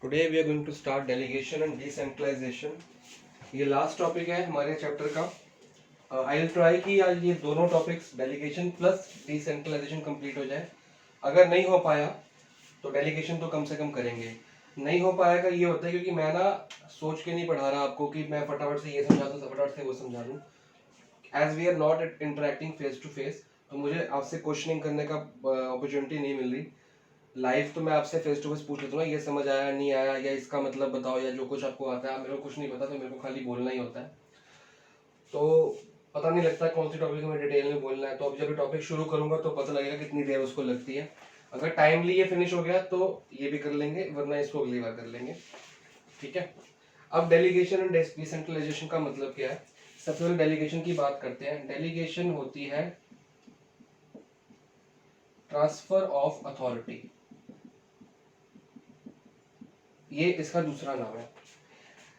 Today we are going to start delegation and decentralization. ये last topic है हमारे chapter का. आई विल ट्राई कि आज ये दोनों topics delegation plus decentralisation complete हो जाए. अगर नहीं हो पाया तो डेलीगेशन तो कम से कम करेंगे. नहीं हो पाएगा ये होता है क्योंकि मैं ना सोच के नहीं पढ़ा रहा आपको कि मैं फटाफट से ये समझा दूँ फटाफट से वो समझा दूँ. As we are not interacting face to face तो मुझे आपसे क्वेश्चनिंग करने का अपॉर्चुनिटी नहीं मिल रही. लाइव तो मैं आपसे फेस टू फेस पूछ लेता हूँ ना, ये समझ आया नहीं आया या इसका मतलब बताओ या जो कुछ आपको आता है. मेरे को कुछ नहीं पता तो मेरे को खाली बोलना ही होता है. तो पता नहीं लगता कौन सी टॉपिक में डिटेल में बोलना है. तो अब जब टॉपिक शुरू करूंगा तो पता लगेगा कितनी देर उसको लगती है. अगर टाइमली ये फिनिश हो गया तो ये भी कर लेंगे, वरना इसको अगली बार कर लेंगे. ठीक है. अब डेलीगेशन एंड डिसेंट्रलाइजेशन का मतलब क्या है. सबसे पहले डेलीगेशन की बात करते हैं. डेलीगेशन होती है ट्रांसफर ऑफ अथॉरिटी. ये इसका दूसरा नाम है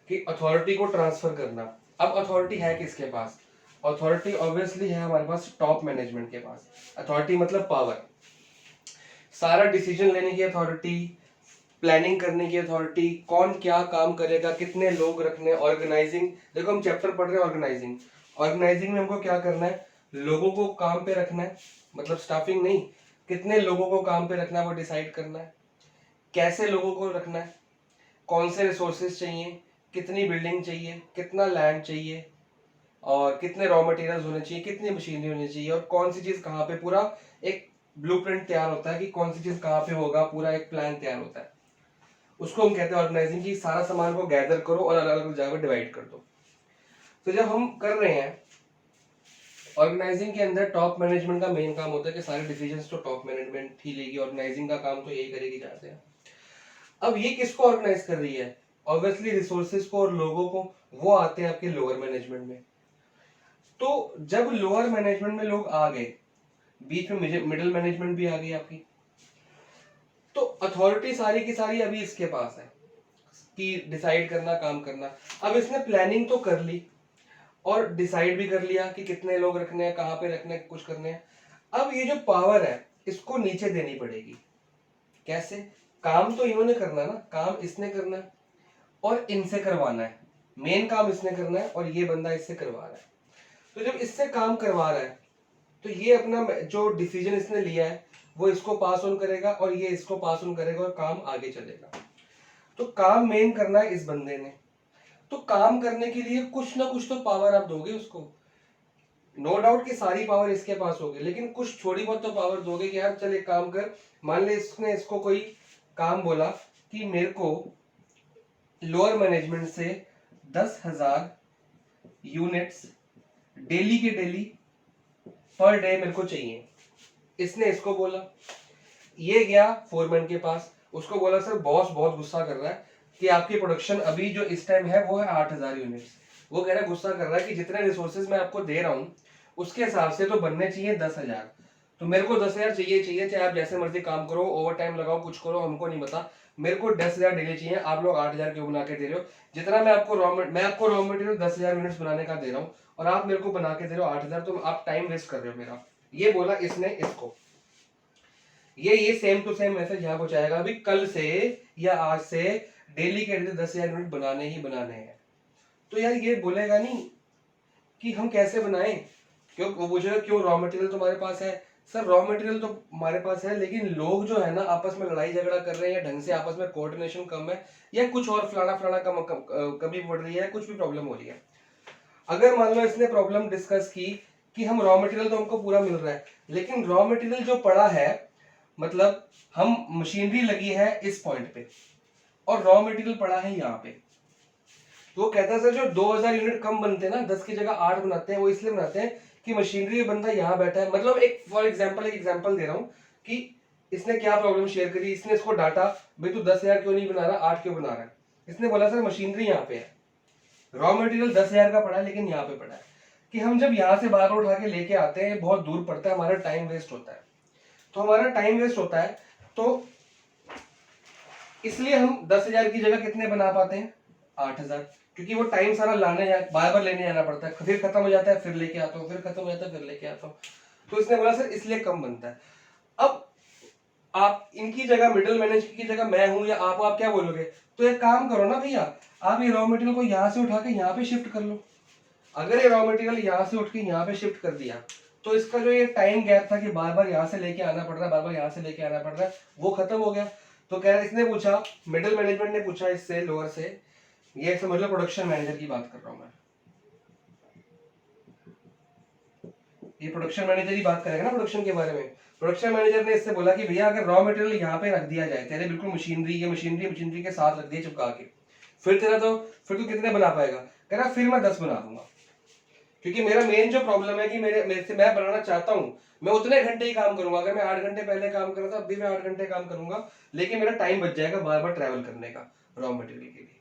कि अथॉरिटी को ट्रांसफर करना. अब अथॉरिटी है किसके पास? अथॉरिटी ऑब्वियसली है हमारे पास टॉप मैनेजमेंट के पास. अथॉरिटी मतलब पावर. सारा डिसीजन लेने की अथॉरिटी, प्लानिंग करने की अथॉरिटी, कौन क्या काम करेगा, कितने लोग रखने, ऑर्गेनाइजिंग. देखो हम चैप्टर पढ़ रहे हैं ऑर्गेनाइजिंग. ऑर्गेनाइजिंग में हमको क्या करना है? लोगों को काम पे रखना है, मतलब स्टाफिंग नहीं, कितने लोगों को काम पे रखना है वो डिसाइड करना है. कैसे लोगों को रखना है, कौन से रिसोर्सेज चाहिए, कितनी बिल्डिंग चाहिए, कितना लैंड चाहिए, और कितने रॉ मटेरियल्स होने चाहिए, कितनी मशीनरी होनी चाहिए, और कौन सी चीज कहाँ पे. पूरा एक ब्लूप्रिंट तैयार होता है कि कौन सी चीज कहाँ पे होगा. पूरा एक प्लान तैयार होता है. उसको हम कहते हैं ऑर्गेनाइजिंग. की सारा सामान को गैदर करो और अलग अलग जगह डिवाइड कर दो. तो जब हम कर रहे हैं ऑर्गेनाइजिंग के अंदर, टॉप मैनेजमेंट का मेन काम होता है कि सारे डिसीजंस तो टॉप मैनेजमेंट ही लेगी. ऑर्गेनाइजिंग का काम तो यही करेगी जाते हैं. अब ये किसको ऑर्गेनाइज कर रही है? ऑब्वियसली रिसोर्सेज को और लोगों को. वो आते हैं आपके लोअर मैनेजमेंट में. तो जब लोअर मैनेजमेंट में लोग आ गए, बीच में मिडिल मैनेजमेंट भी आ गई आपकी, तो अथॉरिटी सारी की सारी अभी इसके पास है कि डिसाइड करना, काम करना. अब इसने प्लानिंग तो कर ली और डिसाइड भी कर लिया कि कितने लोग रखने हैं, कहाँ पे रखने हैं, कुछ करने हैं. अब ये जो पावर है इसको नीचे देनी पड़ेगी. कैसे? काम तो इन्होंने करना है ना, काम इसने करना है और इनसे करवाना है. मेन काम इसने करना है और ये बंदा इससे करवा रहा है. तो जब इससे काम करवा रहा है तो ये अपना जो डिसीजन इसने लिया है वो इसको पास ऑन करेगा और ये इसको पास ऑन करेगा और काम आगे चलेगा. तो काम मेन करना है इस बंदे ने. तो काम करने के लिए कुछ ना कुछ तो पावर आप दोगे उसको. नो डाउट कि सारी पावर इसके पास होगी, लेकिन कुछ थोड़ी बहुत तो पावर दोगे कि यार चल एक काम कर. मान ले इसने इसको कोई काम बोला कि मेरे को लोअर मैनेजमेंट से 10,000 यूनिट्स डेली के डेली पर डे मेरे को चाहिए. इसने इसको बोला. ये गया फोरमैन के पास, उसको बोला सर बॉस बहुत गुस्सा कर रहा है कि आपकी प्रोडक्शन अभी जो इस टाइम है वो है 8,000 यूनिट्स. वो कह रहा है, गुस्सा कर रहा है कि जितने रिसोर्सेज मैं आपको दे रहा हूँ उसके हिसाब से तो बनने चाहिए 10,000. तो मेरे को 10,000 चाहिए, चाहे आप जैसे मर्जी काम करो, ओवर टाइम लगाओ, कुछ करो, हमको नहीं पता. मेरे को 10,000 डेली चाहिए. आप लोग 8,000 क्यों बना के दे रहे हो? जितना मैं आपको रॉ मटेरियल 10,000 यूनिट्स बनाने का दे रहा हूँ और आप मेरे को बना के दे रहे हो 8,000, तो आप टाइम वेस्ट कर रहे हो मेरा. ये बोला इसने इसको. ये सेम टू सेम मैसेज यहाँ को जाएगा. अभी कल से या आज से डेली के 10,000 यूनिट बनाने ही बनाने हैं. तो यार ये बोलेगा नहीं कि हम कैसे बनाएं. क्यों? वो पूछेगा क्यों, रॉ मटेरियल तुम्हारे पास है. सर रॉ मटेरियल तो हमारे पास है, लेकिन लोग जो है ना आपस में लड़ाई झगड़ा कर रहे हैं, ढंग से आपस में कोऑर्डिनेशन कम है, या कुछ और फलाना फलाना कमी पड़ रही है, कुछ भी प्रॉब्लम हो रही है. अगर मान लो इसने प्रॉब्लम डिस्कस की कि हम रॉ मटेरियल तो हमको पूरा मिल रहा है, लेकिन रॉ मटेरियल जो पड़ा है, मतलब हम मशीनरी लगी है इस पॉइंट पे और रॉ मटेरियल पड़ा है यहाँ पे. तो वो कहता है सर जो 2,000 यूनिट कम बनते हैं ना, 10 की जगह 8 बनाते हैं, वो इसलिए बनाते हैं कि मशीनरी बंदा यहाँ बैठा है. मतलब एक फॉर एग्जांपल एक एग्जांपल दे रहा हूँ कि इसने क्या प्रॉब्लम शेयर करी. इसने इसको डाटा, भाई तू 10,000 क्यों नहीं बना रहा, 8 क्यों बना रहा है. इसने बोला सर मशीनरी यहाँ पे है, रॉ मटेरियल 10,000 का पड़ा है लेकिन यहाँ पे पड़ा है. कि हम जब यहाँ से बाहर उठा के लेके आते हैं बहुत दूर पड़ता है, हमारा टाइम वेस्ट होता है. तो हमारा टाइम वेस्ट होता है तो इसलिए हम 10,000 की जगह कितने बना पाते हैं, 8,000. क्योंकि वो टाइम सारा लाने बार बार लेने आना पड़ता है, फिर खत्म हो जाता है, फिर लेके आता हूँ, फिर खत्म हो जाता है, फिर लेके आता हूँ. तो इसने बोला सर इसलिए कम बनता है. अब आप इनकी जगह, मिडिल मैनेजर की जगह मैं हूं या आप क्या बोलोगे? तो एक काम करो ना भैया, आप ये रॉ मटेरियल को यहाँ से उठा के यहाँ पे शिफ्ट कर लो। अगर ये रॉ मटेरियल यहाँ से उठ के यहाँ पे शिफ्ट कर दिया तो इसका जो ये टाइम गैप था कि बार बार यहाँ से लेके आना पड़ रहा है, बार बार यहाँ से लेके आना पड़ रहा है, वो खत्म हो गया। तो कह रहा, इसने पूछा, मिडिल मैनेजमेंट ने पूछा इससे, लोअर से, ये समझ लो प्रोडक्शन मैनेजर की बात कर रहा हूं मैं, ये प्रोडक्शन मैनेजर ही बात करेगा ना प्रोडक्शन के बारे में। प्रोडक्शन मैनेजर ने इससे बोला कि भैया अगर रॉ मटेरियल यहाँ पे रख दिया जाए तेरे बिल्कुल मशीनरी के साथ रख दिए चिपका के, फिर फिर तू कितने बना पाएगा? कह रहा फिर मैं 10 बना दूंगा, क्योंकि मेरा मेन जो प्रॉब्लम है कि मेरे से मैं बनाना चाहता हूं, मैं उतने घंटे ही काम करूंगा। अगर मैं 8 घंटे पहले काम कर रहा था, अब भी मैं 8 घंटे काम करूंगा, लेकिन मेरा टाइम बच जाएगा बार बार ट्रैवल करने का रॉ मटेरियल के लिए।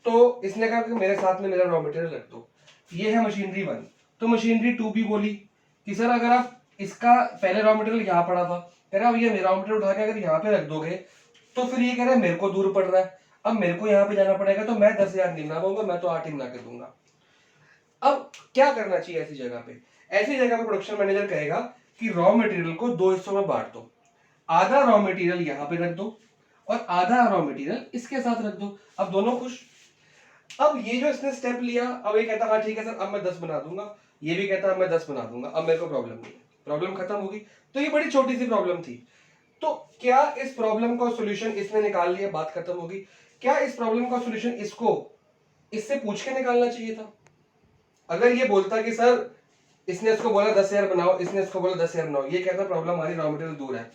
तो इसने कहा कि मेरे साथ में मेरा रॉ मटेरियल रख दो। ये है मशीनरी 1। तो मशीनरी 2 भी बोली कि सर अगर आप इसका पहले रॉ मटेरियल यहाँ पड़ा था, कह रहा भैया मेरा रॉ मटेरियल उठा के अगर यहाँ पे रख दोगे तो फिर ये कह रहा है मेरे को दूर पड़ रहा है, अब मेरे को यहाँ पे जाना पड़ेगा, तो मैं 10,000 नहीं बना पाऊंगा, मैं तो 8 ही बना के दूंगा। अब क्या करना चाहिए ऐसी जगह पे? ऐसी जगह पे प्रोडक्शन मैनेजर कहेगा कि रॉ मटेरियल को 2 हिस्सों में बांट दो, आधा रॉ मटेरियल यहाँ पे रख दो और आधा रॉ मटेरियल इसके साथ रख दो, अब दोनों खुश। अब ये जो इसने स्टेप लिया, अब ये कहता हाँ ठीक है सर अब मैं 10 बना दूंगा, ये भी कहता मैं 10 बना दूंगा, अब मेरे को प्रॉब्लम नहीं है, प्रॉब्लम खत्म होगी। तो ये बड़ी छोटी सी प्रॉब्लम थी। तो क्या इस प्रॉब्लम का सॉल्यूशन इसने निकाल लिया, बात खत्म होगी? क्या इस प्रॉब्लम का सॉल्यूशन इसको इससे पूछ के निकालना चाहिए था? अगर ये बोलता कि सर इसने इसको बोला 10,000 बनाओ, इसने इसको बोला 10,000 बनाओ, ये कहता प्रॉब्लम हमारी रॉ मटेरियल दूर है,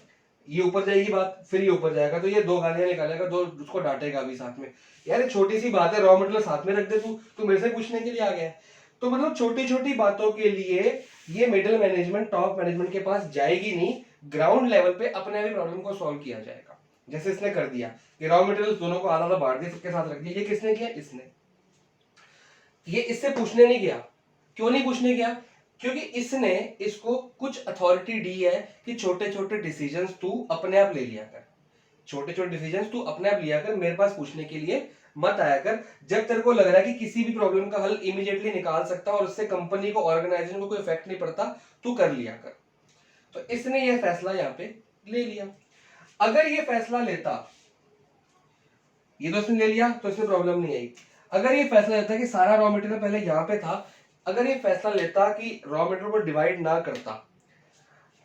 ये ऊपर जाएगी बात, फिर ये ऊपर जाएगा, तो ये 2 गालियां निकालेगा, 2 उसको डांटेगा भी साथ में, यार ये छोटी सी बात है, रॉ मटेरियल साथ में रख दे, तू मेरे से पूछने के लिए आ गया है। तो मतलब छोटी छोटी बातों के लिए ये मिडिल मैनेजमेंट टॉप मैनेजमेंट के पास जाएगी नहीं, ग्राउंड लेवल पे अपने भी प्रॉब्लम को सॉल्व किया जाएगा। जैसे इसने कर दिया कि रॉ मटेरियल दोनों को आधा आधा बांट दिया, सबके साथ रख दिया। ये किसने किया? इसने। ये इससे पूछने नहीं गया। क्यों नहीं पूछने गया? क्योंकि इसने इसको कुछ अथॉरिटी दी है कि छोटे छोटे डिसीजंस तू अपने आप ले लिया कर, छोटे छोटे डिसीजंस तू अपने आप लिया कर, मेरे पास पूछने के लिए मत आया कर। जब तेरे को लग रहा है कि किसी भी प्रॉब्लम का हल इमीडिएटली निकाल सकता और उससे कंपनी को, ऑर्गेनाइजेशन को कोई इफेक्ट नहीं पड़ता, तू कर लिया कर। तो इसने ये फैसला यहां पे ले लिया। अगर ये फैसला लेता, ये तो इसने ले लिया तो इसमें प्रॉब्लम नहीं आई। अगर ये फैसला लेता कि सारा रॉ मटेरियल पहले यहां पे था, अगर ये फैसला लेता कि रॉ मटेरियल को डिवाइड ना करता,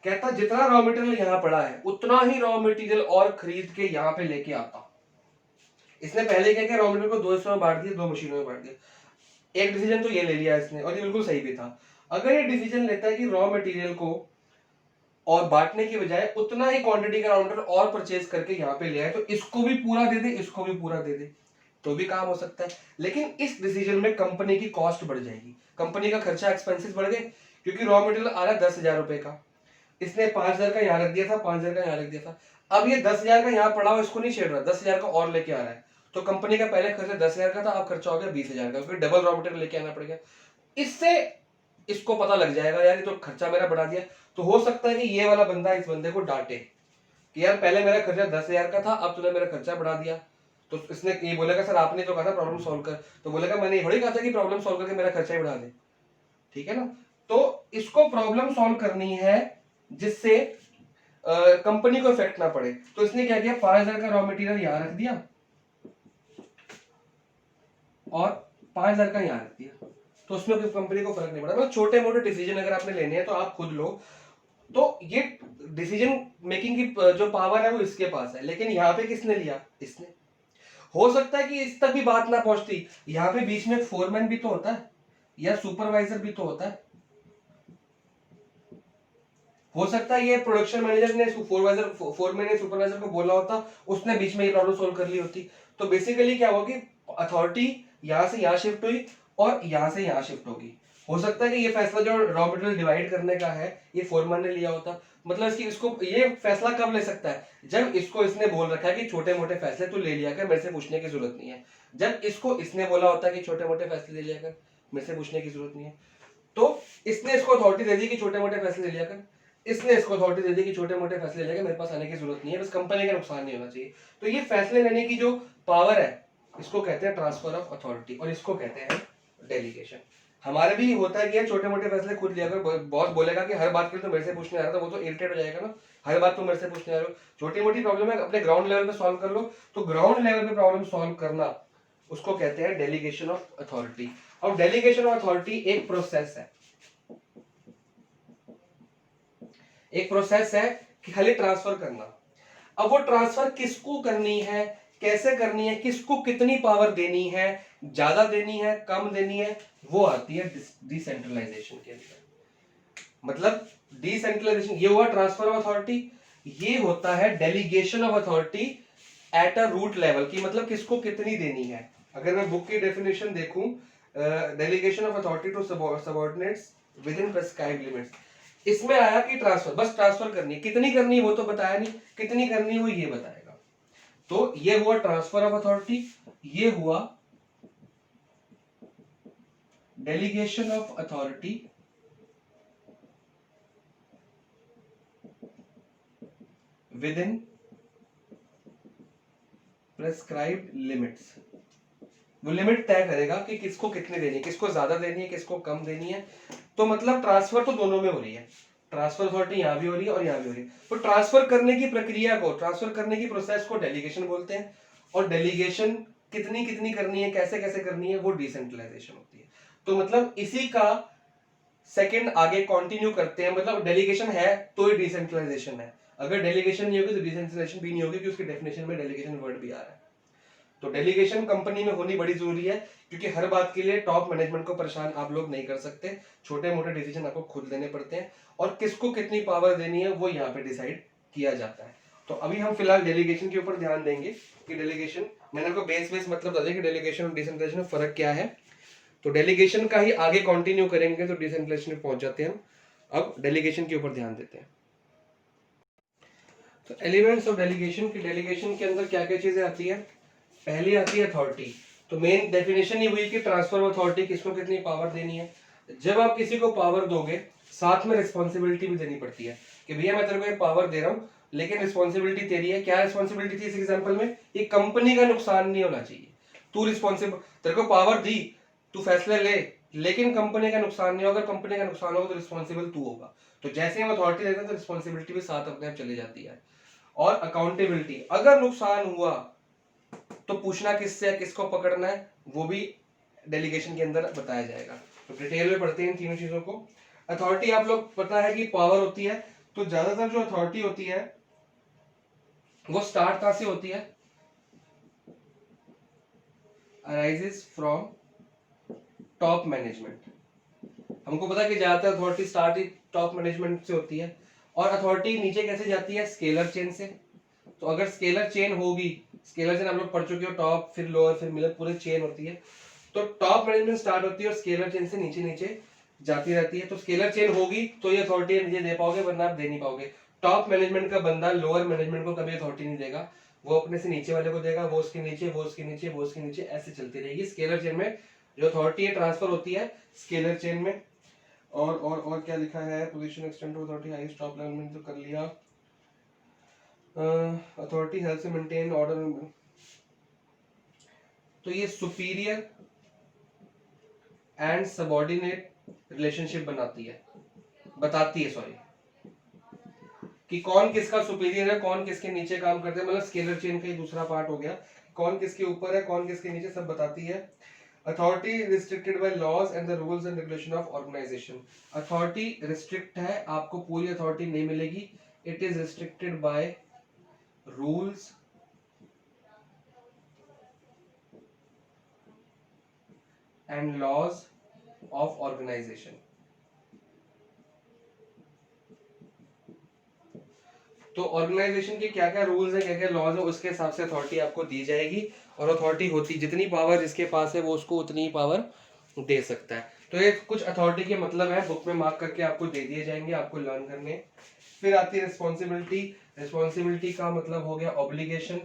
कहता जितना रॉ मटेरियल यहां पड़ा है उतना ही रॉ मटेरियल और खरीद के यहां पे लेके आता। इसने पहले क्या किया, रॉ मटेरियल को 2 हिस्सों में बांट दिया, 2 मशीनों में बांट दिया। एक डिसीजन तो ये ले लिया इसने और ये बिल्कुल सही भी था। अगर ये डिसीजन लेता है कि रॉ मटेरियल को और बांटने की बजाय उतना ही क्वांटिटी का रॉ मटेरियल और परचेज करके यहाँ पे ले आए, तो इसको भी पूरा दे दे, इसको भी पूरा दे दे, तो भी काम हो सकता है। लेकिन इस डिसीजन में कंपनी की कॉस्ट बढ़ जाएगी, कंपनी का खर्चा, एक्सपेंसेस बढ़ गए, क्योंकि रॉ मटेरियल आ रहा है 10,000 रुपए का, इसने 5,000 का यहाँ रख दिया था, 5,000 का यहाँ रख दिया था। अब ये 10,000 का यहाँ पड़ा हुआ इसको नहीं छेड़ रहा, 10,000 का और लेके आ रहा है, तो कंपनी का पहले खर्चा 10,000 का था, अब खर्चा हो गया 20,000 का, क्योंकि डबल रॉ मटेरियल लेके आना पड़ेगा। इससे इसको पता लग जाएगा यार ये तो खर्चा मेरा बढ़ा दिया। तो हो सकता है कि ये वाला बंदा इस बंदे को डांटे कि यार पहले मेरा खर्चा 10,000 का था, अब तूने मेरा खर्चा बढ़ा दिया। तो इसने ये बोलेगा सर आपने तो कहा था प्रॉब्लम सॉल्व कर, तो बोलेगा मैंने ये थोड़ी कहा था कि प्रॉब्लम सॉल्व करके मेरा खर्चा ही बढ़ा दे, ठीक है ना। तो इसको प्रॉब्लम सॉल्व करनी है जिससे कंपनी को इफेक्ट ना पड़े। तो इसने क्या किया, 5,000 का रॉ मटेरियल यहां रख दिया और 5,000 का यहां रख दिया, तो उसमें कोई कंपनी को फर्क नहीं पड़ा। मतलब छोटे मोटे डिसीजन अगर आपने लेने हैं तो आप खुद लो। तो ये डिसीजन मेकिंग की जो पावर है वो इसके पास है, लेकिन यहाँ पे किसने लिया? इसने। हो सकता है कि इस तक भी बात ना पहुंचती, यहाँ पे बीच में फोरमैन भी तो होता है या सुपरवाइजर भी तो होता है। हो सकता है ये प्रोडक्शन मैनेजर ने फोरमैन ने सुपरवाइजर को बोला होता, उसने बीच में ये प्रॉब्लम सोल्व कर ली होती। तो बेसिकली क्या होगा कि अथॉरिटी यहां से यहां शिफ्ट हुई और यहां से यहां शिफ्ट होगी। हो सकता है कि ये फैसला जो रॉ मटेरियल डिवाइड करने का है ये फोरमैन ने लिया होता। मतलब इसको ये फैसला कब ले सकता है? जब इसको इसने बोल रखा है कि छोटे मोटे फैसले तो ले लिया कर, मेरे से पूछने की जरूरत नहीं है। जब इसको इसने बोला होता है कि छोटे मोटे फैसले ले लिया कर, मेरे से पूछने की जरूरत नहीं है, तो इसने इसको अथॉरिटी दे दी कि छोटे मोटे फैसले ले लिया कर, इसने इसको अथॉरिटी दे दी कि छोटे मोटे फैसले लेके मेरे पास आने की जरूरत नहीं है, बस कंपनी का नुकसान नहीं होना चाहिए। तो ये फैसले लेने की जो पावर है इसको कहते हैं ट्रांसफर ऑफ अथॉरिटी और इसको कहते हैं डेलीगेशन। हमारे भी होता है कि यार छोटे मोटे फैसले खुद लिया कर, बॉस बोलेगा कि हर बात के लिए तो मेरे से पूछने आ रहा था, वो तो इरिटेट हो जाएगा ना हर बात तुम मेरे से पूछने आ रहे हो, छोटी मोटी प्रॉब्लम है अपने ग्राउंड लेवल पे सॉल्व कर लो। तो ग्राउंड लेवल पे प्रॉब्लम सॉल्व करना उसको कहते हैं डेलीगेशन ऑफ अथॉरिटी। अब डेलीगेशन ऑफ अथॉरिटी एक प्रोसेस है, एक प्रोसेस है कि खाली ट्रांसफर करना। अब वो ट्रांसफर किसको करनी है, कैसे करनी है, किसको कितनी पावर देनी है, ज्यादा देनी है, कम देनी है, वो आती है डिसेंट्रलाइजेशन के अंदर। मतलब डिसेंट्रलाइजेशन ये हुआ ट्रांसफर ऑफ अथॉरिटी, ये होता है delegation of authority at a root level की, मतलब किसको कितनी देनी है। अगर मैं बुक की डेफिनेशन देखूं, delegation of authority to subordinates within prescribed limits, इसमें आया कि ट्रांसफर, बस ट्रांसफर करनी है, कितनी करनी है वो तो बताया नहीं, कितनी करनी है वो ये बताएगा। तो ये हुआ ट्रांसफर ऑफ अथॉरिटी, ये हुआ delegation of authority with in prescribed limits. वो लिमिट तय करेगा कि किसको कितनी देनी है, किसको ज्यादा देनी है, किसको कम देनी है। तो मतलब ट्रांसफर तो दोनों में हो रही है, ट्रांसफर अथॉरिटी यहां भी हो रही है और यहां भी हो रही है। तो ट्रांसफर करने की प्रक्रिया को, ट्रांसफर करने की प्रोसेस को डेलीगेशन बोलते हैं, और डेलीगेशन कितनी कितनी करनी है, कैसे कैसे करनी है, वो डिसेंट्रलाइजेशन होती है। तो मतलब इसी का सेकंड आगे कंटिन्यू करते हैं, मतलब डेलीगेशन है तो ही डिसेंट्रलाइजेशन है, अगर डेलीगेशन नहीं होगी तो डिसेंट्रलाइजेशन भी नहीं होगी, क्योंकि उसकी डेफिनेशन में डेलीगेशन वर्ड भी आ रहा है। तो डेलीगेशन कंपनी में होनी बड़ी जरूरी है, क्योंकि हर बात के लिए टॉप मैनेजमेंट को परेशान आप लोग नहीं कर सकते, छोटे मोटे डिसीजन आपको खुद लेने पड़ते हैं, और किसको कितनी पावर देनी है वो यहाँ पे डिसाइड किया जाता है। तो अभी हम फिलहाल डेलीगेशन के ऊपर ध्यान देंगे कि डेलीगेशन, मैंने आपको बेस मतलब बता दिया कि डेलीगेशन और डिसेंट्रलाइजेशन में फर्क क्या है। तो डेलीगेशन का ही आगे कंटिन्यू करेंगे तो डिसेंट्रलाइजेशन में पहुंच जाते हैं हम। अब डेलीगेशन के ऊपर ध्यान देते हैं। तो एलिमेंट्स ऑफ डेलीगेशन की, डेलीगेशन के अंदर क्या क्या चीजें आती है। पहली आती है अथॉरिटी। तो मेन डेफिनेशन ही हुई कि ट्रांसफर ऑफ अथॉरिटी, किसको कितनी पावर देनी है। जब आप किसी को पावर दोगे साथ में रिस्पॉन्सिबिलिटी भी देनी पड़ती है कि भैया मैं तेरे को ये पावर दे रहा हूँ, लेकिन रिस्पॉन्सिबिलिटी तेरी है। क्या रिस्पॉन्सिबिलिटी थी इस एग्जांपल में, ये कंपनी का नुकसान नहीं होना चाहिए। तू रिस्पॉन्सिबल, तेरे को पावर दी, तू फैसले ले, लेकिन कंपनी का नुकसान नहीं होगा। कंपनी का नुकसान होगा तो रिस्पॉन्सिबल तू होगा। तो जैसे हम अथॉरिटी देते हैं तो रिस्पॉन्सिबिलिटी भी साथ अपने आप चली जाती है। और अकाउंटेबिलिटी, अगर नुकसान हुआ तो पूछना किससे है, किसको पकड़ना है, वो भी डेलीगेशन के अंदर बताया जाएगा। तो डिटेल में पढ़ते हैं इन तीनों चीजों को। अथॉरिटी आप लोग पता है कि पावर होती है, तो ज्यादातर जो अथॉरिटी होती है वो स्टार्ट कहां से होती है, अराइजेस फ्रॉम टॉप मैनेजमेंट। हमको पता है कि ज्यादातर अथॉरिटी स्टार्ट ही टॉप मैनेजमेंट से होती है, और अथॉरिटी नीचे कैसे जाती है, स्केलर चेन से। तो अगर स्केलर चेन होगी, स्केलर चेन आप लोग पढ़ चुके हो, टॉप फिर लोअर फिर मिडल, पूरे चेन होती है। तो टॉप मैनेजमेंट स्टार्ट होती है और स्केलर चेन से नीचे नीचे जाती रहती है। तो स्केलर चेन होगी तो ये अथॉरिटी नीचे दे पाओगे, वरना आप दे नहीं पाओगे। टॉप मैनेजमेंट का बंदा लोअर मैनेजमेंट को कभी अथॉरिटी नहीं देगा, वो अपने से नीचे वाले को देगा, वो उसके नीचे, वो उसके नीचे, वो उसके नीचे, ऐसे चलती रहेगी। स्केलर चेन में जो अथॉरिटी है ट्रांसफर होती है स्केलर चेन में। और क्या लिखा है, position extend to authority highest top level में तो कर लिया। अथॉरिटी हेल्प्स मेंटेन ऑर्डर, तो ये सुपीरियर एंड सबऑर्डिनेट रिलेशनशिप बताती है सॉरी, कि कौन किसका सुपीरियर है, कौन किसके नीचे काम करते हैं। मतलब स्केलर चेन का ही दूसरा पार्ट हो गया, कौन किसके ऊपर है, कौन किसके नीचे, सब बताती है। Authority restricted by laws and the rules and regulation of organisation. Authority restrict है, आपको पूरी अथॉरिटी नहीं मिलेगी। It is restricted by rules and laws of organisation. तो ऑर्गेनाइजेशन के क्या क्या रूल्स है, क्या क्या लॉज है, उसके हिसाब से अथॉरिटी आपको दी जाएगी। और अथॉरिटी होती, जितनी पावर जिसके पास है वो उसको उतनी पावर दे सकता है। तो ये कुछ अथॉरिटी के मतलब है, बुक में मार्क करके आपको दे दिए जाएंगे, आपको लर्न करने। फिर आती है रिस्पॉन्सिबिलिटी। रिस्पॉन्सिबिलिटी का मतलब हो गया ऑब्लिगेशन,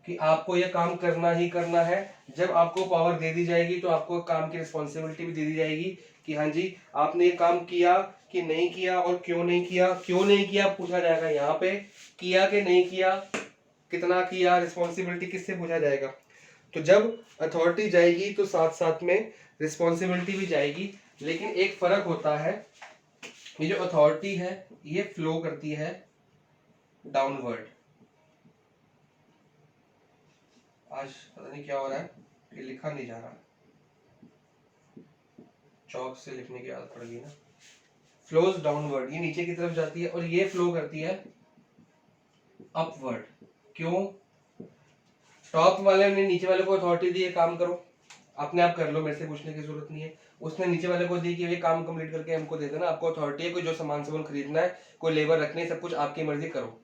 कि आपको ये काम करना ही करना है। जब आपको पावर दे दी जाएगी तो आपको काम की रिस्पॉन्सिबिलिटी भी दे दी जाएगी कि हाँ जी आपने ये काम किया कि नहीं किया, और क्यों नहीं किया। क्यों नहीं किया पूछा जाएगा यहाँ पे, किया कि नहीं किया, कितना किया, रिस्पॉन्सिबिलिटी किससे पूछा जाएगा। तो जब अथॉरिटी जाएगी तो साथ साथ में रिस्पॉन्सिबिलिटी भी जाएगी। लेकिन एक फर्क होता है ये जो अथॉरिटी है ये फ्लो करती है डाउनवर्ड। आज पता नहीं क्या हो रहा है, ये लिखा नहीं जा रहा, चौक से लिखने की आदत पड़ गई ना। फ्लोज डाउनवर्ड, ये नीचे की तरफ जाती है, और ये फ्लो करती है अपवर्ड। क्यों? टॉप वाले ने नीचे वाले को अथॉरिटी दी है काम करो, अपने आप कर लो, मेरे से पूछने की जरूरत नहीं है। उसने नीचे वाले को दी कि ये काम कंप्लीट करके हमको दे देना, आपको अथॉरिटी है, कोई जो सामान खरीदना है, कोई लेबर रखनी है, सब कुछ आपकी मर्जी करो।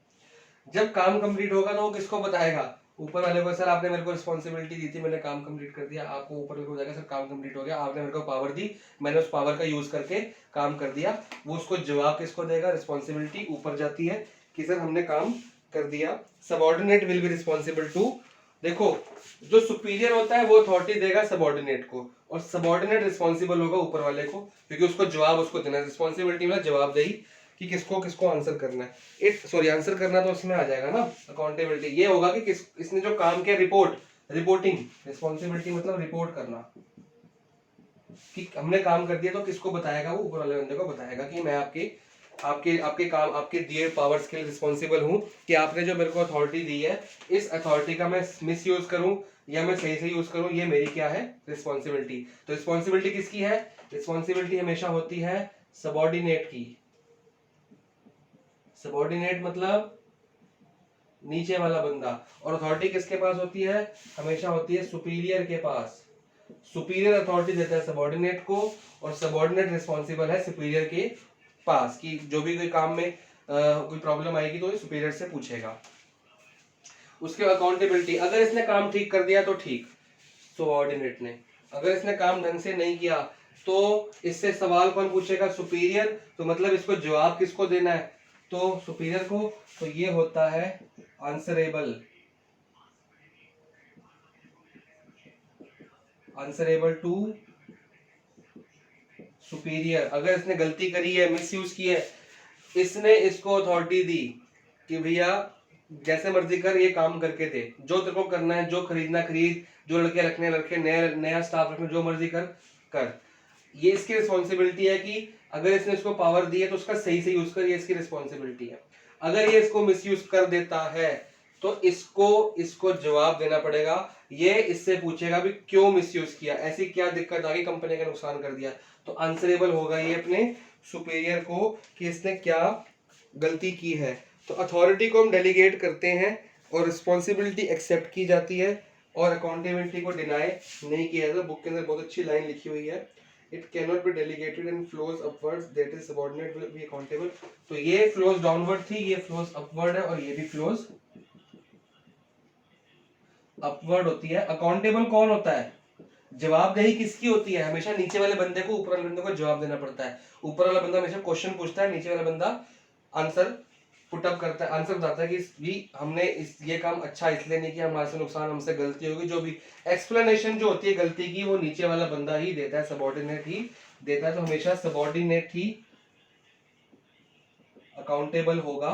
जब काम कंप्लीट होगा तो वो किसको बताएगा? ऊपर वाले को, सर आपने मेरे को रिस्पॉन्सिबिलिटी दी थी, मैंने काम कंप्लीट कर दिया। आपको ऊपर वाले को बताएगा सर काम कंप्लीट हो गया, आपने मेरे को पावर दी, मैंने उस पावर का यूज करके काम कर दिया। वो उसको जवाब किसको देगा? रिस्पॉन्सिबिलिटी ऊपर जाती है कि सर हमने काम कर दिया। Subordinate will be responsible to, देखो जो सुपीरियर होता है वो अथॉरिटी देगा सबऑर्डिनेट को, और सबऑर्डिनेट रिस्पॉन्सिबल होगा ऊपर वाले को, क्योंकि उसको जवाब उसको देना है। रिस्पॉन्सिबिलिटी मतलब जवाबदेही कि किसको किसको आंसर करना है। सॉरी आंसर करना तो उसमें आ जाएगा ना, अकाउंटेबिलिटी ये होगा कि इसने जो काम किया, रिपोर्टिंग। रिस्पॉन्सिबिलिटी मतलब रिपोर्ट करना कि हमने काम कर दिया, तो किसको बताएगा? वो ऊपर वाले बंदे को बताएगा कि मैं आपके आपके आपके काम, आपके दिए पावर्स के लिए रिस्पॉन्सिबल हूँ, कि आपने जो मेरे को अथॉरिटी दी है, इस अथॉरिटी का मैं मिस यूज करूँ या मैं सही से यूज करूँ, ये मेरी क्या है? रिस्पॉन्सिबिलिटी। तो रिस्पॉन्सिबिलिटी किसकी है? रिस्पॉन्सिबिलिटी हमेशा होती है सबऑर्डिनेट की। सबऑर्डिनेट मतलब नीचे वाला बंदा। और अथॉरिटी किसके पास होती है? हमेशा होती है सुपीरियर के पास। सुपीरियर अथॉरिटी देता है सबऑर्डिनेट को, और सबऑर्डिनेट रिस्पॉन्सिबल है सुपीरियर के पास, कि जो भी कोई काम में कोई प्रॉब्लम आएगी तो सुपीरियर से पूछेगा। उसके अकाउंटेबिलिटी, अगर इसने काम ठीक कर दिया तो ठीक, सबऑर्डिनेट ने। अगर इसने काम ढंग से नहीं किया तो इससे सवाल कौन पूछेगा? सुपीरियर। तो मतलब इसको जवाब किसको देना है? तो सुपीरियर को। तो ये होता है आंसरेबल, आंसरेबल टू सुपीरियर। अगर इसने गलती करी है, मिसयूज की है, इसने इसको अथॉरिटी दी कि भैया जैसे मर्जी कर, ये काम करके दे, जो तेरे को करना है, जो खरीदना खरीद, जो लड़के रखने रखे, नया स्टाफ रखना, जो मर्जी कर कर। ये इसकी रिस्पॉन्सिबिलिटी है कि अगर इसने इसको पावर दी है तो उसका सही से यूज कर, ये इसकी रिस्पॉन्सिबिलिटी है। अगर ये इसको मिसयूज कर देता है तो इसको इसको जवाब देना पड़ेगा। ये इससे पूछेगा भी क्यों मिसयूज किया, ऐसी क्या दिक्कत आ गई, कंपनी का नुकसान कर दिया। तो आंसरेबल होगा ये अपने सुपीरियर को कि इसने क्या गलती की है। तो अथॉरिटी को हम डेलीगेट करते हैं और रिस्पॉन्सिबिलिटी एक्सेप्ट की जाती है, और अकाउंटेबिलिटी को डिनाई नहीं किया जाता। बुक के अंदर बहुत अच्छी लाइन लिखी हुई है, it can not be delegated and flows upwards, that is subordinate will be accountable. तो ये फ्लोज डाउनवर्ड थी, ये फ्लोज अपवर्ड है, और ये भी फ्लोज अपवर्ड होती है। अकाउंटेबल कौन होता है? जवाबदेही किसकी होती है? हमेशा नीचे वाले बंदे को ऊपर वाले बंदे को जवाब देना पड़ता है। ऊपर वाला बंदा हमेशा क्वेश्चन पूछता है, नीचे वाला बंदा आंसर पुट अप करता है, आंसर बताता है कि भी हमने ये काम अच्छा इसलिए नहीं किया, हमारे से नुकसान, हमसे गलती होगी, जो भी एक्सप्लेनेशन जो होती है गलती की, वो नीचे वाला बंदा ही देता है, सबऑर्डिनेट ही देता है। तो हमेशा सबऑर्डिनेट ही अकाउंटेबल होगा।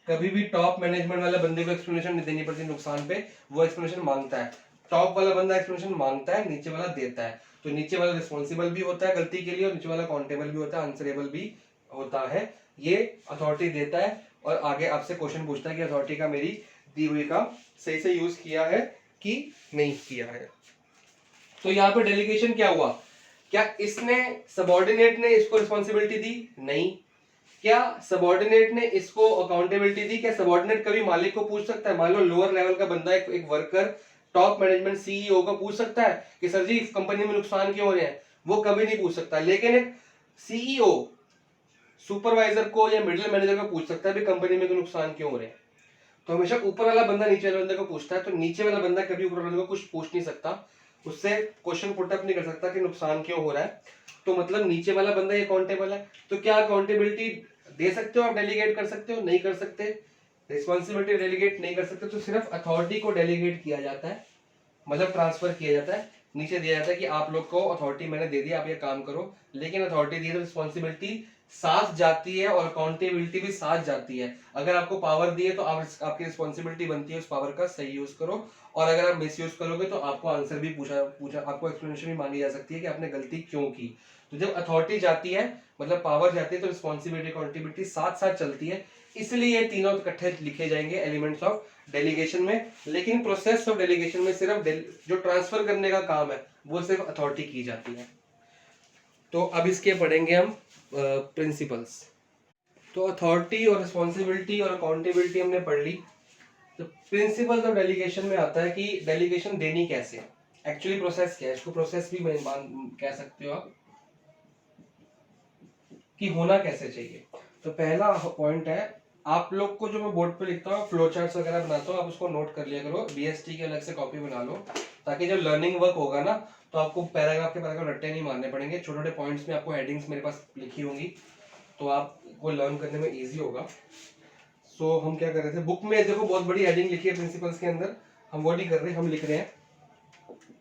कभी भी टॉप मैनेजमेंट वाले बंदे को एक्सप्लेनेशन नहीं देनी पड़ती नुकसान पे, वो एक्सप्लेनेशन मांगता है। टॉप वाला बंदा एक्सप्लेनेशन मांगता है, नीचे वाला देता है। तो नीचे वाला रिस्पॉन्सिबल भी होता है गलती के लिए, और नीचे वाला अकाउंटेबल भी होता है, आंसरेबल भी होता है। ये अथॉरिटी देता है और आगे आपसे क्वेश्चन पूछता है कि अथॉरिटी का मेरी दी हुई का सही से यूज किया है कि नहीं किया है। तो यहाँ पे डेलीगेशन क्या हुआ? क्या इसने सबऑर्डिनेट ने इसको रिस्पॉन्सिबिलिटी दी? नहीं। क्या सबऑर्डिनेट ने इसको अकाउंटेबिलिटी दी? क्या सबऑर्डिनेट कभी मालिक को पूछ सकता है? मान लो लोअर लेवल का बंदा, एक वर्कर टॉप मैनेजमेंट सीईओ को पूछ सकता है कि सर जी कंपनी में नुकसान क्यों हो रहे हैं? वो कभी नहीं पूछ सकता। लेकिन एक सीईओ सुपरवाइजर को या मिडिल मैनेजर को पूछ सकता है भी कंपनी में नुकसान क्यों हो रहे हैं। तो हमेशा ऊपर वाला बंदा नीचे वाले बंदे को पूछता है, तो नीचे वाला बंदा कभी ऊपर वाले को कुछ पूछ नहीं सकता, उससे क्वेश्चन पुट अप नहीं कर सकता कि नुकसान क्यों हो रहा है। तो मतलब नीचे वाला बंदा ये अकाउंटेबल है। तो क्या अकाउंटेबिलिटी दे सकते हो आप, डेलीगेट कर सकते हो? नहीं कर सकते। रिस्पॉन्सिबिलिटी डेलीगेट नहीं कर सकते, तो सिर्फ अथॉरिटी को डेलीगेट किया जाता है, मतलब ट्रांसफर किया जाता है, नीचे दिया जाता है कि आप लोग को अथॉरिटी मैंने दे दी, आप ये काम करो। लेकिन अथॉरिटी दी तो रिस्पॉन्सिबिलिटी साथ जाती है और अकाउंटेबिलिटी भी साथ जाती है। अगर आपको पावर दी है तो आपकी रिस्पॉन्सिबिलिटी बनती है उस पावर का सही यूज करो, और अगर आप मिस यूज करोगे तो आपको आंसर भी पूछा पूछा आपको एक्सप्लेनेशन भी मांगी जा सकती है कि आपने गलती क्यों की। तो जब अथॉरिटी जाती है मतलब पावर जाती है तो रिस्पॉन्सिबिलिटी अकाउंटेबिलिटी साथ साथ चलती है, इसलिए ये तीनों इकट्ठे लिखे जाएंगे एलिमेंट्स ऑफ डेलीगेशन में। लेकिन प्रोसेस ऑफ डेलीगेशन में सिर्फ जो ट्रांसफर करने का काम है वो सिर्फ अथॉरिटी की जाती है। तो अब इसके पढ़ेंगे हम प्रिंसिपल्स। तो अथॉरिटी और रिस्पॉन्सिबिलिटी और अकाउंटेबिलिटी हमने पढ़ ली। तो प्रिंसिपल्स ऑफ डेलीगेशन में आता है कि डेलीगेशन देनी कैसे है, एक्चुअली प्रोसेस क्या है, इसको प्रोसेस भी कह सकते हो आप, कि होना कैसे चाहिए। तो पहला पॉइंट है, आप लोग को जो मैं बोर्ड पे लिखता हूँ फ्लो चार्ट्स वगैरह बनाता हूँ, आप उसको नोट कर लिया करो, बीएसटी की अलग से कॉपी बना लो, ताकि जब लर्निंग वर्क होगा ना तो आपको पैराग्राफ के पैराग्राफ रट्टे नहीं मारने पड़ेंगे, छोटे छोटे पॉइंट्स में आपको हेडिंग्स मेरे पास लिखी होंगी, तो आपको लर्न करने में ईजी होगा। सो हम क्या कर रहे थे, बुक में देखो बहुत बड़ी हेडिंग लिखी है प्रिंसिपल्स के अंदर, हम वो नहीं कर रहे, हम लिख रहे हैं।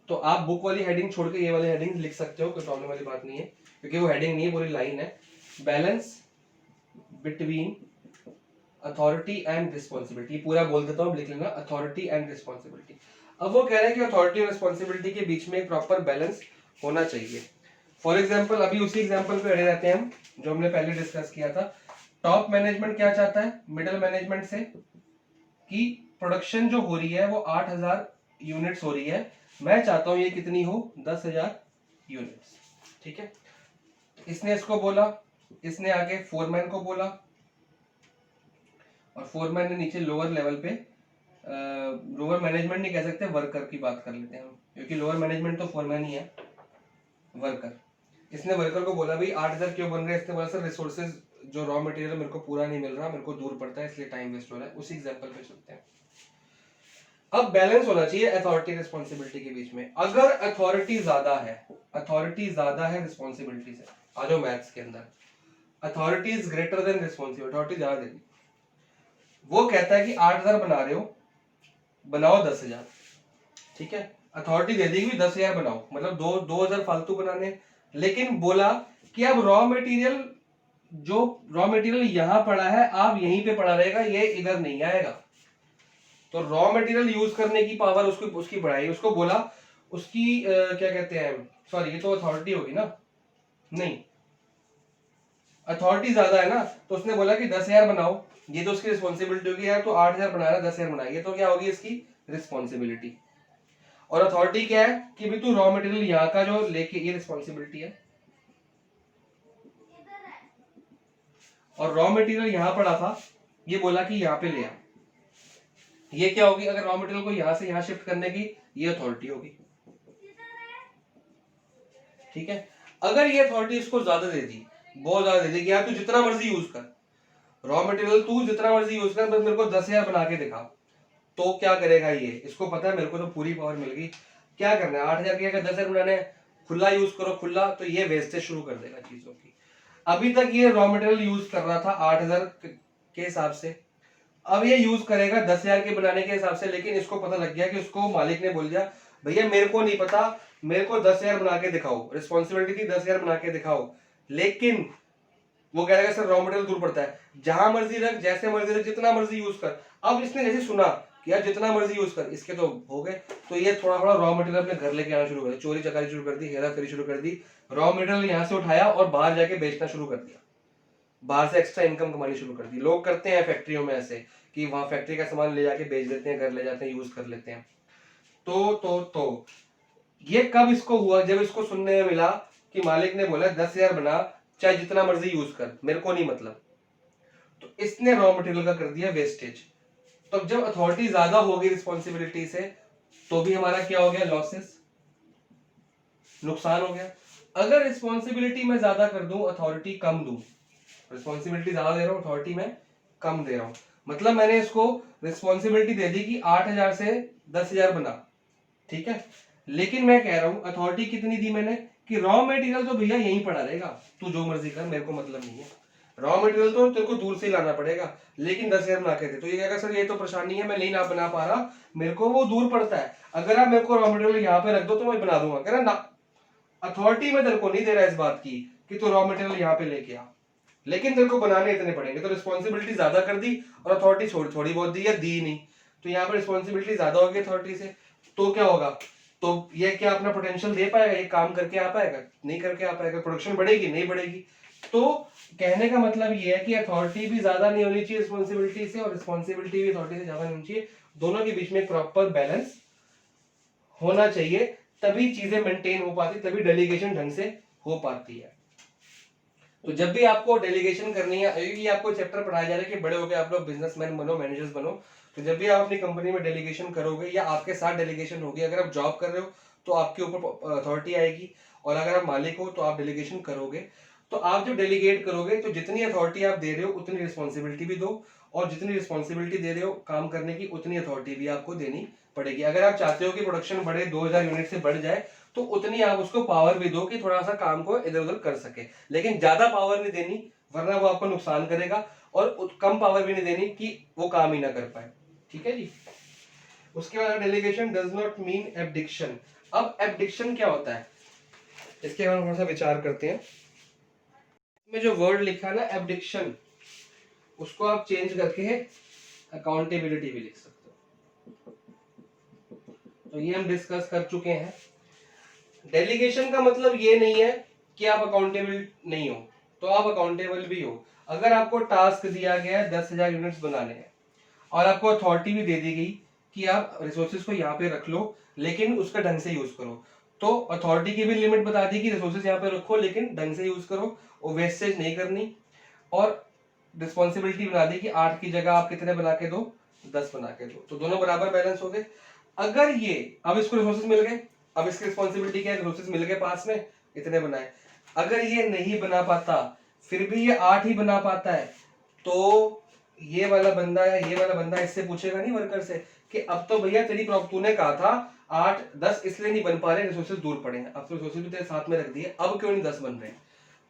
तो आप बुक वाली हेडिंग छोड़ के ये वाली हेडिंग लिख सकते हो, कोई प्रॉब्लम वाली बात नहीं है, क्योंकि वो हेडिंग नहीं है, पूरी लाइन है। Balance between authority and responsibility, पूरा बोल देता हूँ, लिख लेना, अथॉरिटी एंड रिस्पॉन्सिबिलिटी। अब वो कह रहे हैं कि अथॉरिटी और रिस्पॉन्सिबिलिटी के बीच में एक प्रॉपर बैलेंस होना चाहिए। फॉर एग्जाम्पल अभी उसी एग्जाम्पल पे अड़े रहते हैं हम, जो हमने पहले डिस्कस किया था। टॉप मैनेजमेंट क्या चाहता है मिडिल मैनेजमेंट से, कि प्रोडक्शन जो हो रही है वो 8000 यूनिट्स हो रही है, मैं चाहता हूं ये कितनी हो, 10,000 यूनिट्स। ठीक है, इसने इसको बोला, इसने आगे फोरमैन को बोला, और फोरमैन ने नीचे लोअर लेवल पे, लोअर मैनेजमेंट नहीं कह सकते, वर्कर की बात कर लेते हैं हम, क्योंकि लोअर मैनेजमेंट तो फोरमैन ही है, वर्कर। इसने वर्कर को बोला भाई 8000 क्यों बन रहे हैं, इसने बोला सर रिसोर्सेज जो रॉ मटेरियल मेरे को पूरा नहीं मिल रहा, मेरे को दूर पड़ता है इसलिए टाइम वेस्ट हो रहा है। उसी एग्जांपल पे चलते हैं। अब बैलेंस होना चाहिए अथॉरिटी रिस्पॉन्सिबिलिटी के बीच में। अगर अथॉरिटी ज्यादा है रिस्पॉन्सिबिलिटी से, आ जाओ मैथ्स के अंदर, authority is greater than responsibility, authority ज्यादा देगी। वो कहता है कि 8000 बना रहे हो, बनाओ 10,000, ठीक है, अथॉरिटी दे देगी 10,000 बनाओ, मतलब 2000 फालतू बनाने। लेकिन बोला कि अब रॉ मटेरियल यहां पड़ा है, आप यहीं पे पड़ा रहेगा, ये इधर नहीं आएगा। तो रॉ मटेरियल यूज करने की पावर उसकी बढ़ाई, उसको बोला उसकी क्या कहते हैं, सॉरी ये तो अथॉरिटी होगी ना, नहीं अथॉरिटी ज्यादा है ना, तो उसने बोला कि 10,000 बनाओ, ये तो उसकी रिस्पॉन्सिबिलिटी होगी यार, तो 8000 बना रहा है, 10,000 बना, ये तो क्या होगी इसकी रिस्पॉन्सिबिलिटी। और अथॉरिटी क्या है कि भाई तू रॉ मटेरियल यहाँ का जो लेके, ये रिस्पॉन्सिबिलिटी है, और रॉ मटेरियल यहाँ पड़ा था, ये बोला कि यहाँ पे ले आ, ये क्या होगी, अगर रॉ मटेरियल को यहां से यहां शिफ्ट करने की, ये अथॉरिटी होगी। ठीक है, अगर ये अथॉरिटी इसको ज्यादा दे दी, बहुत ज्यादा दे दी कि यार तू जितना मर्जी यूज कर, रॉ मटेरियल तू जितना मर्जी यूज कर, बस मेरे को 10,000 बना के दिखा, तो क्या करेगा ये, इसको पता है मेरे को तो पूरी पावर मिल गई, क्या करना है 8,000 की अगर 10,000 बनाने, खुला यूज करो खुला, तो ये वेस्टेज शुरू कर देगा चीजों की। अभी तक ये रॉ मटेरियल यूज कर रहा था 8,000 के हिसाब से, अब ये यूज करेगा 10,000 के बनाने के हिसाब से, लेकिन इसको पता लग गया कि उसको मालिक ने बोल दिया भैया मेरे को नहीं पता, मेरे को 10,000 बना के दिखाओ, रिस्पॉन्सिबिलिटी थी 10,000 बना के दिखाओ, लेकिन वो कह रहा सर रॉ मटेरियल दूर पड़ता है, जहां मर्जी रख, जैसे मर्जी रख, जितना मर्जी यूज कर। अब इसने जैसे सुना कि यार जितना मर्जी यूज कर, इसके तो हो गए, तो ये थोड़ा थोड़ा रॉ मटेरियल अपने घर लेके आना शुरू कर दिया, चोरी चकारी शुरू कर दी, हेरा फेरी शुरू कर दी, रॉ मटेरियल यहाँ से उठाया और बाहर जाके बेचना शुरू कर दिया, बाहर से एक्स्ट्रा इनकम कमानी शुरू कर दी। लोग करते हैं फैक्ट्रियों में ऐसे कि वहां फैक्ट्री का सामान ले जाके बेच देते हैं, घर ले जाते हैं, यूज कर लेते हैं। तो ये कब इसको हुआ, जब इसको सुनने में मिला कि मालिक ने बोला 10,000 बना, चाहे जितना मर्जी यूज कर, मेरे को नहीं मतलब, तो इसने रॉ मटेरियल का कर दिया वेस्टेज। तो जब अथॉरिटी ज्यादा होगी रिस्पॉन्सिबिलिटी से, तो भी हमारा क्या हो गया, लॉसेस, नुकसान हो गया। अगर रिस्पॉन्सिबिलिटी में ज्यादा कर दूं, अथॉरिटी कम दूं, रिस्पॉन्सिबिलिटी ज्यादा दे रहा हूं, अथॉरिटी में कम दे रहा हूं, मतलब मैंने इसको रिस्पॉन्सिबिलिटी दे दी कि 8,000 से 10,000 बना, ठीक है, लेकिन मैं कह रहा हूं अथॉरिटी कितनी दी मैंने, कि रॉ मटेरियल तो भैया यहीं पड़ा रहेगा, तू जो मर्जी कर, मेरे को मतलब नहीं है, रॉ मटेरियल तो तेरे को दूर से ही लाना पड़ेगा, लेकिन 10,000 बना के दे। तो ये कहेगा सर ये तो परेशानी है, मैं नहीं ना बना पा रहा, मेरे को वो दूर पड़ता है, अगर आप मेरे को रॉ मटेरियल यहाँ पे रख दो तो मैं बना दूंगा। कह रहा ना, अथॉरिटी में तेरे को नहीं दे रहा इस बात की कि तू रॉ मटेरियल यहाँ पे लेके आ, लेकिन तेरे को बनाने इतने पड़ेंगे, तो रिस्पॉन्सिबिलिटी ज्यादा कर दी और अथॉरिटी थोड़ी बहुत दी या दी नहीं, तो यहाँ पर रिस्पॉन्सिबिलिटी ज्यादा होगी अथॉरिटी से, तो क्या होगा, तो ये क्या अपना पोटेंशियल दे पाएगा, ये काम करके आ पाएगा, नहीं करके आ पाएगा, प्रोडक्शन बढ़ेगी नहीं बढ़ेगी। तो कहने का मतलब ये है कि अथॉरिटी भी ज्यादा नहीं होनी चाहिए रिस्पॉन्सिबिलिटी से, और रिस्पॉन्सिबिलिटी भी अथॉरिटी से ज्यादा नहीं होनी चाहिए, दोनों के बीच में प्रॉपर बैलेंस होना चाहिए, तभी चीजें मेंटेन हो पाती, तभी डेलीगेशन ढंग से हो पाती है। तो जब भी आपको डेलीगेशन करनी है, ये आपको चैप्टर पढ़ाया जा रहा है कि बड़े हो गए आप लोग बिजनेसमैन बनो, मैनेजर्स बनो, तो जब भी आप अपनी कंपनी में डेलीगेशन करोगे या आपके साथ डेलीगेशन होगी, अगर आप जॉब कर रहे हो तो आपके ऊपर अथॉरिटी आएगी, और अगर आप मालिक हो तो आप डेलीगेशन करोगे, तो आप जब डेलीगेट करोगे तो जितनी अथॉरिटी आप दे रहे हो उतनी रिस्पॉन्सिबिलिटी भी दो, और जितनी रिस्पॉन्सिबिलिटी दे रहे हो काम करने की उतनी अथॉरिटी भी आपको देनी पड़ेगी। अगर आप चाहते हो कि प्रोडक्शन बढ़े, 2000 यूनिट से बढ़ जाए, तो उतनी आप उसको पावर भी दो कि थोड़ा सा काम को इधर उधर कर सके, लेकिन ज्यादा पावर नहीं देनी वरना वो आपको नुकसान करेगा, और कम पावर भी नहीं देनी कि वो काम ही ना कर पाए। ठीक है जी। उसके बाद delegation does not mean abdication. अब एब्डिक्शन क्या होता है, इसके बारे में थोड़ा सा विचार करते हैं। में जो वर्ड लिखा है ना एब्डिक्शन, उसको आप चेंज करके अकाउंटेबिलिटी भी लिख सकते हो, तो ये हम डिस्कस कर चुके हैं। डेलीगेशन का मतलब ये नहीं है कि आप अकाउंटेबल नहीं हो, तो आप अकाउंटेबल भी हो। अगर आपको टास्क दिया गया है 10,000 यूनिट्स बनाने हैं, और आपको अथॉरिटी भी दे दी गई कि आप रिसोर्सेज को यहाँ पे रख लो लेकिन उसका ढंग से यूज करो, तो अथॉरिटी की भी लिमिट बता दी कि रिसोर्सेज यहाँ पे रखो लेकिन ढंग से यूज करो और वेस्टेज नहीं करनी, और रिस्पॉन्सिबिलिटी बना दी कि 8 की जगह आप कितने बना के दो, 10 बना के दो, तो दोनों बराबर बैलेंस हो गए। अगर ये अब इसको रिसोर्सेज मिल गए, अब इसकी रिस्पॉन्सिबिलिटी क्या है, रिसोर्सेज मिल गए पास में, इतने बनाए, अगर ये नहीं बना पाता फिर भी ये 8 ही बना पाता है, तो ये वाला बंदा या ये वाला बंदा इससे पूछेगा नहीं वर्कर से कि अब तो भैया तेरी तूने कहा था 8-10 इसलिए नहीं बन पा रहे, रिसोर्सेज दूर पड़े हैं, अब तो रिसोर्सेज भी तेरे साथ में रख दिए, अब क्यों नहीं 10 बन रहे,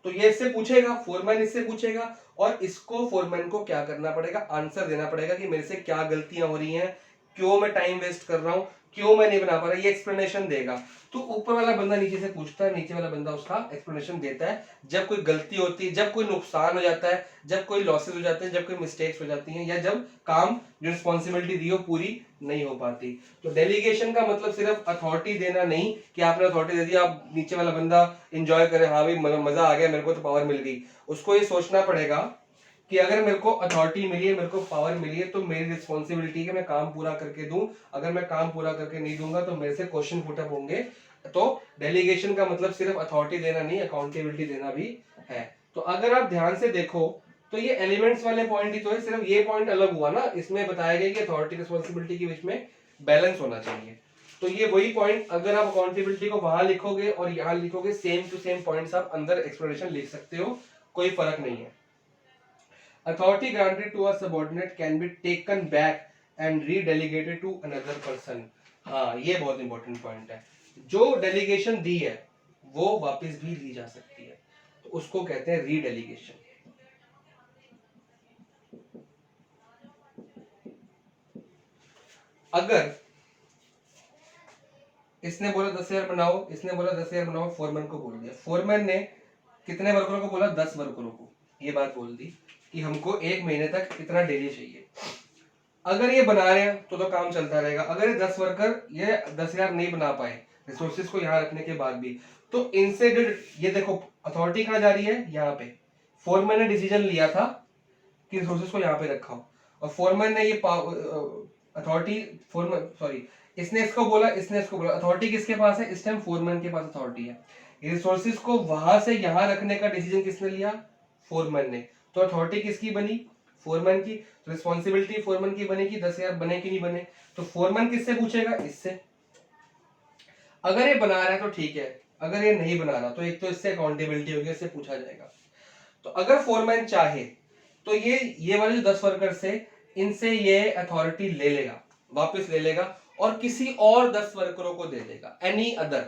तो ये इससे पूछेगा, फोरमैन इससे पूछेगा, और इसको फोरमैन को क्या करना पड़ेगा, आंसर देना पड़ेगा कि मेरे से क्या गलतियां हो रही हैं, क्यों मैं टाइम वेस्ट कर रहा हूं, क्यों मैं नहीं बना पा रहा, ये एक्सप्लेनेशन देगा। तो ऊपर वाला बंदा नीचे से पूछता है, नीचे वाला बंदा उसका एक्सप्लेनेशन देता है, जब कोई गलती होती है, जब कोई नुकसान हो जाता है, जब कोई लॉसेस हो जाते हैं, जब कोई मिस्टेक्स हो जाती हैं, या जब काम जो रिस्पॉन्सिबिलिटी दी हो पूरी नहीं हो पाती। तो डेलीगेशन का मतलब सिर्फ अथॉरिटी देना नहीं कि आपने अथॉरिटी दे दी, आप नीचे वाला बंदा एंजॉय करे, हाँ भाई मजा आ गया, मेरे को तो पावर मिल गई। उसको ये सोचना पड़ेगा कि अगर मेरे को अथॉरिटी मिली है, मेरे को पावर मिली है, तो मेरी रिस्पॉन्सिबिलिटी है मैं काम पूरा करके दूं, अगर मैं काम पूरा करके नहीं दूंगा तो मेरे से क्वेश्चन पुट अप होंगे। तो डेलीगेशन का मतलब सिर्फ अथॉरिटी देना नहीं, अकाउंटेबिलिटी देना भी है। तो अगर आप ध्यान से देखो तो ये एलिमेंट्स वाले पॉइंट ही तो है, सिर्फ ये पॉइंट अलग हुआ ना, इसमें बताया गया कि अथॉरिटी रिस्पॉन्सिबिलिटी के बीच में बैलेंस होना चाहिए। तो ये वही पॉइंट, अगर आप अकाउंटेबिलिटी को वहां लिखोगे और यहाँ लिखोगे, सेम टू सेम पॉइंट्स आप अंदर एक्सप्लेनेशन लिख सकते हो, कोई फर्क नहीं है। Authority granted to a subordinate can be taken back and redelegated to another person. हाँ, ये बहुत इंपॉर्टेंट पॉइंट है। जो डेलीगेशन दी है वो वापस भी ली जा सकती है, तो उसको कहते हैं रीडेलीगेशन। अगर इसने बोला 10,000 बनाओ, इसने बोला 10,000 बनाओ, फोरमैन को बोल दिया, फोरमैन ने कितने वर्करों को बोला, 10 वर्करों को ये बात बोल दी कि हमको 1 महीने तक इतना डेली चाहिए। अगर ये बना रहे हैं तो काम चलता रहेगा, अगर ये 10 वर्कर ये 10,000 नहीं बना पाए रिसोर्सेज को यहाँ रखने के बाद भी, तो इनसे जो ये देखो अथॉरिटी कहाँ जा रही है, यहाँ पे फोरमैन ने डिसीजन लिया था कि रिसोर्सेज को यहाँ पे रखा हो, और फोरमैन ने ये अथॉरिटी फोरमैन सॉरी इसने इसको बोला, इसने इसको बोला, अथॉरिटी किसके पास है इस टाइम, फोरमैन के पास अथॉरिटी है। रिसोर्सेज को वहां से यहाँ रखने का डिसीजन किसने लिया, फोरमैन ने, तो अथॉरिटी किसकी बनी, फोरमैन की, रिस्पॉन्सिबिलिटी फोरमैन की बनेगी, 10,000 बने कि नहीं बने, तो फोरमैन किससे पूछेगा, इससे। अगर ये बना रहा है तो ठीक है, अगर ये नहीं बना रहा तो एक तो इससे अकाउंटेबिलिटी होगी, इससे पूछा जाएगा। तो अगर फोरमैन चाहे तो ये वाले जो 10 वर्कर्स है इनसे ये अथॉरिटी ले लेगा, वापस ले लेगा, और किसी और 10 वर्करों को दे देगा, एनी अदर।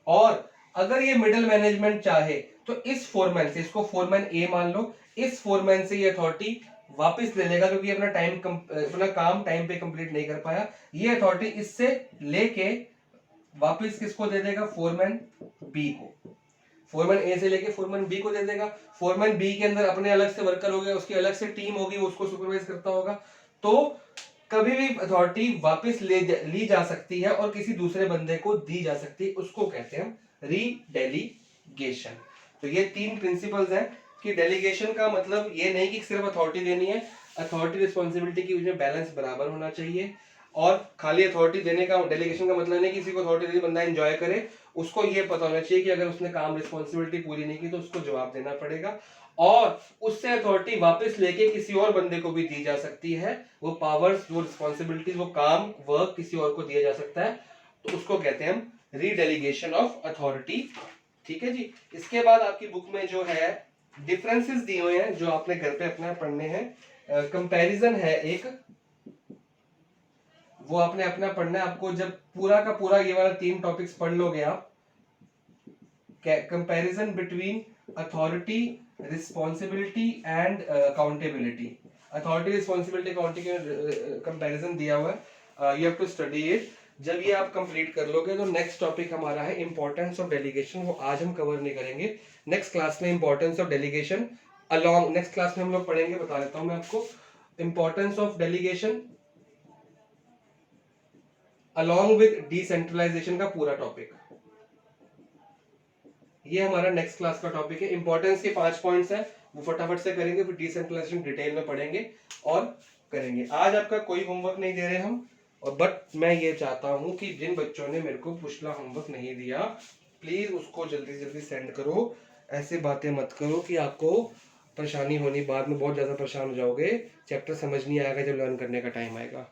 और अगर ये मिडिल मैनेजमेंट चाहे तो इस फोरमैन से, इसको फोरमैन ए मान लो, इस फोरमैन से ये अथॉरिटी वापस ले लेगा, क्योंकि अपना काम टाइम पे कंप्लीट नहीं कर पाया, ये अथॉरिटी इससे लेके वापस किसको दे देगा, फोरमैन बी को। फोरमैन ए से लेके फोरमैन बी को दे देगा, फोरमैन बी के अंदर अपने अलग से वर्कर हो गए, उसकी अलग से टीम होगी, उसको सुपरवाइज करता होगा। तो कभी भी अथॉरिटी वापस ली जा सकती है और किसी दूसरे बंदे को दी जा सकती है, उसको कहते हैं रीडेलीगेशन। तो ये 3 प्रिंसिपल्स हैं कि डेलीगेशन का मतलब ये नहीं कि सिर्फ अथॉरिटी देनी है, अथॉरिटी रिस्पॉन्सिबिलिटी की उसमें बैलेंस बराबर होना चाहिए। और खाली अथॉरिटी देने का, डेलीगेशन का मतलब नहीं किसी को अथॉरिटी दी बंदा एंजॉय करे, उसको ये पता होना चाहिए कि अगर उसने काम रिस्पॉन्सिबिलिटी पूरी नहीं की तो उसको जवाब देना पड़ेगा, और उससे अथॉरिटी वापस लेके किसी और बंदे को भी दी जा सकती है। वो पावर्स, वो रिस्पॉन्सिबिलिटीज, वो काम, वर्क किसी और को दिया जा सकता है, तो उसको कहते हैं हम रीडेलीगेशन ऑफ अथॉरिटी। ठीक है जी। इसके बाद आपकी बुक में जो है डिफरेंसेस दिए हुए हैं जो आपने घर पे अपना पढ़ने हैं। कंपैरिजन है एक, वो आपने अपना पढ़ना है। आपको जब पूरा का पूरा ये वाला 3 टॉपिक्स पढ़ लोगे आप, comparison between authority, responsibility and accountability. Authority, responsibility, accounting comparison दिया हुआ है, you have to study it. जब ये आप कंप्लीट कर लोगे तो नेक्स्ट टॉपिक हमारा है इंपॉर्टेंस ऑफ डेलीगेशन। वो आज हम कवर नहीं करेंगे, नेक्स्ट क्लास में importance of delegation along, next class में हम लोग पढ़ेंगे। बता देता हूं मैं आपको, importance of delegation along with decentralisation का पूरा टॉपिक, ये हमारा नेक्स्ट क्लास का टॉपिक है। इंपॉर्टेंस के 5 पॉइंट्स हैं, वो फटाफट से करेंगे, फिर डिसेंट्रलाइजेशन डिटेल में पढ़ेंगे और करेंगे। आज आपका कोई होमवर्क नहीं दे रहे हम, और बट मैं ये चाहता हूं कि जिन बच्चों ने मेरे को पिछला होमवर्क नहीं दिया, प्लीज उसको जल्दी जल्दी सेंड करो। ऐसे बातें मत करो कि आपको परेशानी होनी, बाद में बहुत ज्यादा परेशान हो जाओगे, चैप्टर समझ नहीं आएगा जब लर्न करने का टाइम आएगा।